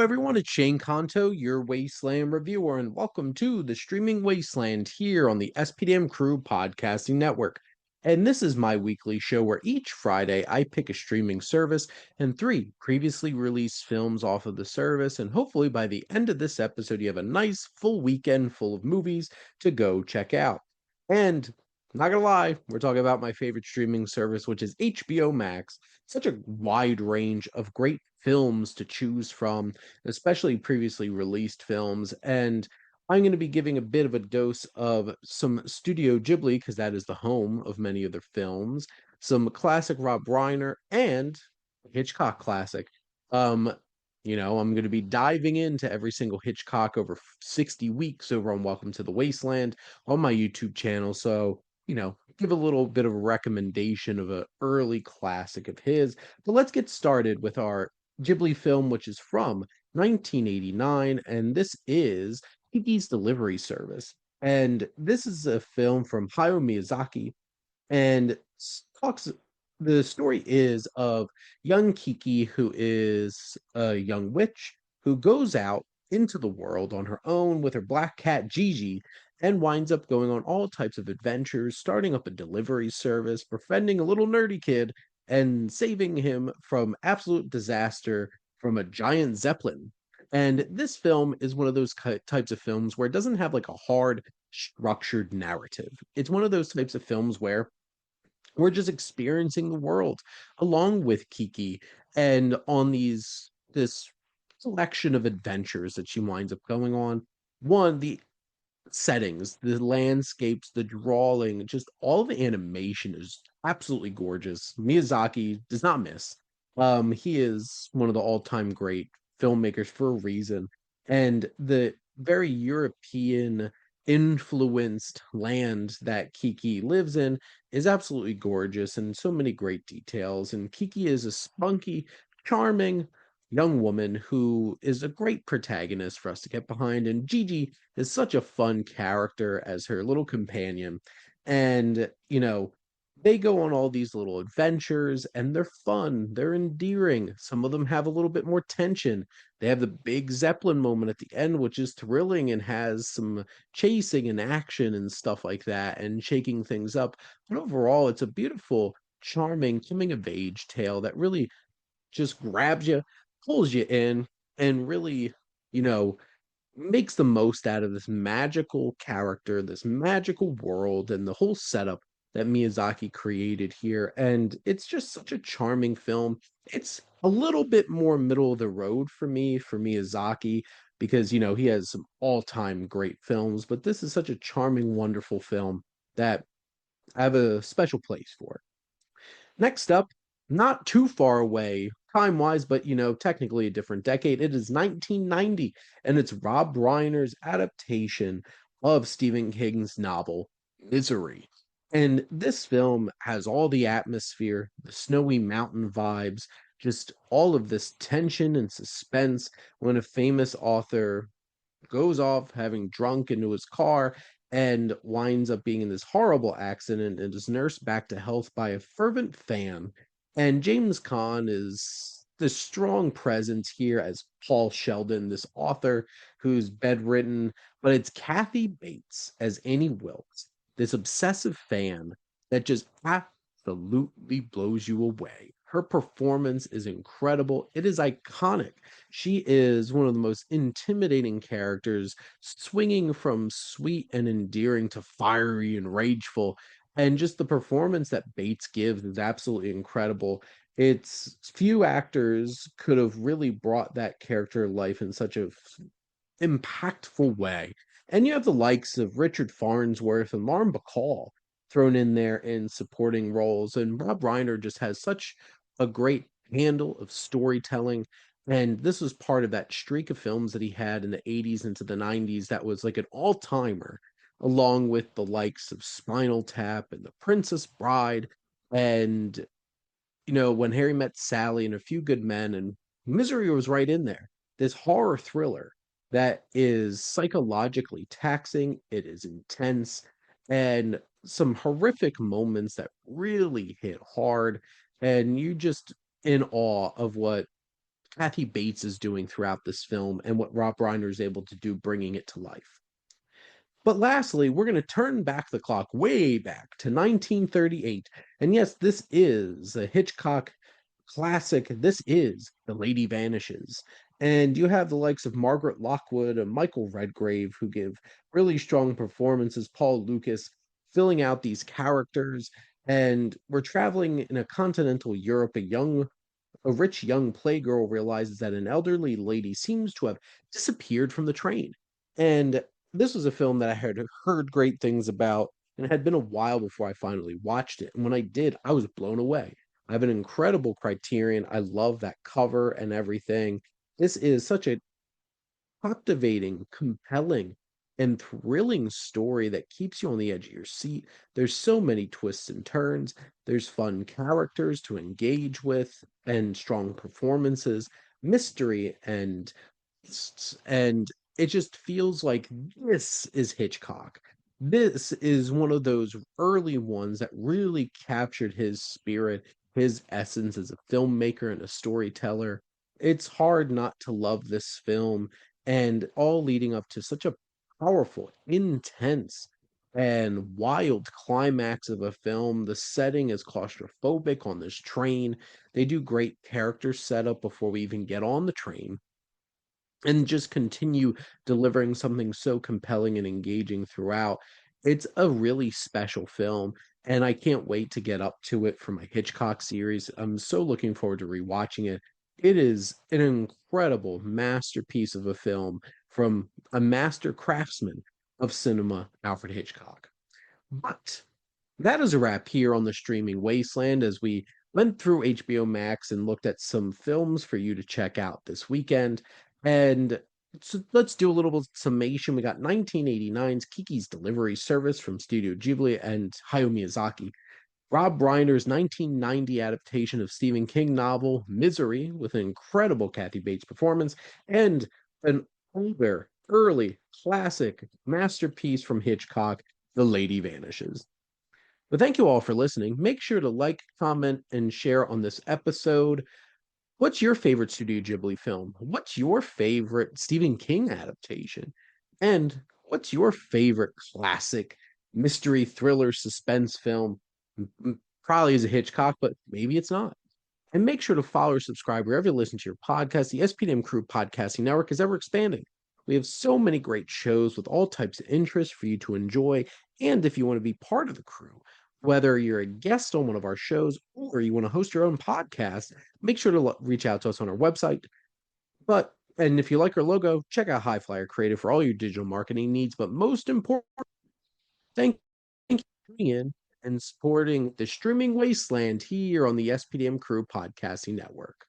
everyone, it's Shane Conto, your Wasteland reviewer, and welcome to the Streaming Wasteland here on the SPDM Crew Podcasting Network. And this is my weekly show where each Friday I pick a streaming service and three previously released films off of the service. And hopefully by the end of this episode, you have a nice full weekend full of movies to go check out. And not gonna lie, we're talking about my favorite streaming service, which is HBO Max. Such a wide range of great films to choose from, especially previously released films. And I'm going to be giving a bit of a dose of some Studio Ghibli, because that is the home of many of their films, some classic Rob Reiner, and Hitchcock classic. Um, I'm going to be diving into every single Hitchcock over 60 weeks over on Welcome to the Wasteland on my YouTube channel. So, give a little bit of a recommendation of an early classic of his. But let's get started with our Ghibli film, which is from 1989, and this is Kiki's Delivery Service. And this is a film from Hayao Miyazaki, and talks. The story is of young Kiki, who is a young witch who goes out into the world on her own with her black cat Gigi and winds up going on all types of adventures, starting up a delivery service, befriending a little nerdy kid, and saving him from absolute disaster from a giant zeppelin. And this film is one of those types of films where it doesn't have like a hard, structured narrative. It's one of those types of films where we're just experiencing the world along with Kiki and on this selection of adventures that she winds up going on. One, the settings, the landscapes, the drawing, just all the animation is absolutely gorgeous. Miyazaki does not miss. He is one of the all-time great filmmakers for a reason. And the very European influenced land that Kiki lives in is absolutely gorgeous and so many great details. And Kiki is a spunky, charming young woman who is a great protagonist for us to get behind. And Gigi is such a fun character as her little companion. And, they go on all these little adventures and they're fun, they're endearing. Some of them have a little bit more tension. They have the big Zeppelin moment at the end, which is thrilling and has some chasing and action and stuff like that and shaking things up. But overall, it's a beautiful, charming, coming of age tale that really just grabs you, pulls you in, and really, you know, makes the most out of this magical character, this magical world, and the whole setup that Miyazaki created here. And it's just such a charming film. It's a little bit more middle of the road for me, for Miyazaki, because, he has some all-time great films, but this is such a charming, wonderful film that I have a special place for. Next up, not too far away time wise, but technically a different decade. It is 1990, and it's Rob Reiner's adaptation of Stephen King's novel Misery. And this film has all the atmosphere, the snowy mountain vibes, just all of this tension and suspense when a famous author goes off having drunk into his car and winds up being in this horrible accident and is nursed back to health by a fervent fan. And James Caan is the strong presence here as Paul Sheldon, this author who's bedridden, but it's Kathy Bates as Annie Wilkes, this obsessive fan that just absolutely blows you away. Her performance is incredible. It is iconic. She is one of the most intimidating characters, swinging from sweet and endearing to fiery and rageful. And just the performance that Bates gives is absolutely incredible. It's few actors could have really brought that character to life in such a impactful way. And you have the likes of Richard Farnsworth and Lauren Bacall thrown in there in supporting roles. And Rob Reiner just has such a great handle of storytelling. And this was part of that streak of films that he had in the 80s into the 90s that was like an all timer, along with the likes of Spinal Tap and The Princess Bride. And, When Harry Met Sally and A Few Good Men, and Misery was right in there. This horror thriller that is psychologically taxing, it is intense, and some horrific moments that really hit hard. And you just in awe of what Kathy Bates is doing throughout this film and what Rob Reiner is able to do bringing it to life. But lastly, we're going to turn back the clock way back to 1938. And yes, this is a Hitchcock classic. This is The Lady Vanishes. And you have the likes of Margaret Lockwood and Michael Redgrave who give really strong performances, Paul Lucas filling out these characters. And we're traveling in a continental Europe, a rich young playgirl realizes that an elderly lady seems to have disappeared from the train. And this was a film that I had heard great things about, and it had been a while before I finally watched it. And when I did, I was blown away. I have an incredible Criterion. I love that cover and everything. This is such a captivating, compelling, and thrilling story that keeps you on the edge of your seat. There's so many twists and turns. There's fun characters to engage with and strong performances, mystery and and it just feels like this is Hitchcock. This is one of those early ones that really captured his spirit, his essence as a filmmaker and a storyteller. It's hard not to love this film, and all leading up to such a powerful, intense, and wild climax of a film. The setting is claustrophobic on this train. They do great character setup before we even get on the train and just continue delivering something so compelling and engaging throughout. It's a really special film, and I can't wait to get up to it for my Hitchcock series. I'm so looking forward to rewatching it. It is an incredible masterpiece of a film from a master craftsman of cinema, Alfred Hitchcock. But that is a wrap here on the Streaming Wasteland as we went through HBO Max and looked at some films for you to check out this weekend. And so let's do a little bit summation. We got 1989's Kiki's Delivery Service from Studio Ghibli and Hayao Miyazaki. Rob Reiner's 1990 adaptation of Stephen King novel Misery with an incredible Kathy Bates performance and an older, early, classic masterpiece from Hitchcock, The Lady Vanishes. But thank you all for listening. Make sure to like, comment, and share on this episode. What's your favorite Studio Ghibli film? What's your favorite Stephen King adaptation? And what's your favorite classic mystery thriller suspense film? Probably is a Hitchcock, but maybe it's not. And make sure to follow or subscribe wherever you listen to your podcast. The SPDM Crew Podcasting Network is ever expanding. We have so many great shows with all types of interests for you to enjoy. And if you want to be part of the crew, whether you're a guest on one of our shows or you want to host your own podcast, make sure to reach out to us on our website. And if you like our logo, check out HiFlyer Creative for all your digital marketing needs. But most important, thank you for tuning in and supporting the Streaming Wasteland here on the SPDM Crew Podcasting Network.